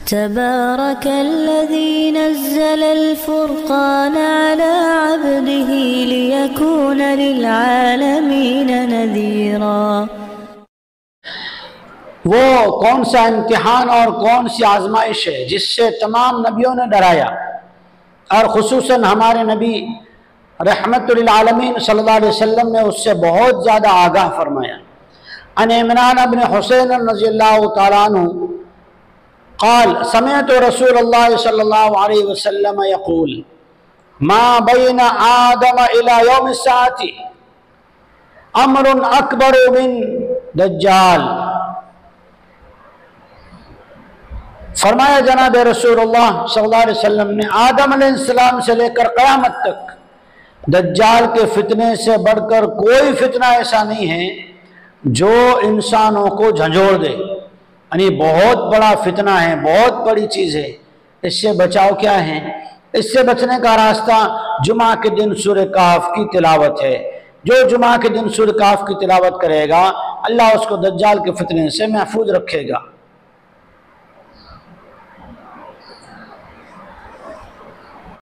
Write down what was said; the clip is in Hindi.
तबारकल्लज़ी नज़्ज़लल फ़ुरक़ान अला अब्दिही लियकून लिलआलमीन नज़ीरा। वो कौन सा इम्तिहान और कौन सी आजमाइश है जिससे तमाम नबियों ने डराया और खुसूसन हमारे नबी रहमतुल लिल आलमीन सल्लल्लाहु अलैहि वसल्लम ने उससे बहुत ज़्यादा आगाह फरमाया। अन इमरान इब्न हुसैन रज़ियल्लाहु तआला अन्हु क़ाल समिअतु रसूलल्लाह सल्लल्लाहु अलैहि वसल्लम यक़ूल मा बैन आदम इला यौम अस्साअति अम्रुन अकबर मिन दज्जाल। फरमाया जनाब रसूलुल्लाह सल्लल्लाहु अलैहि वसल्लम ने आदम अलैहिस्सलाम से लेकर क़यामत तक दज्जाल के फितने से बढ़कर कोई फितना ऐसा नहीं है जो इंसानों को झंझोड़ दे। यानी बहुत बड़ा फितना है, बहुत बड़ी चीज़ है। इससे बचाव क्या है? इससे बचने का रास्ता जुमा के दिन सूरह कहफ की तिलावत है। जो जुमा के दिन सूरह कहफ की तिलावत करेगा अल्लाह उसको दज्जाल के फितने से महफूज रखेगा।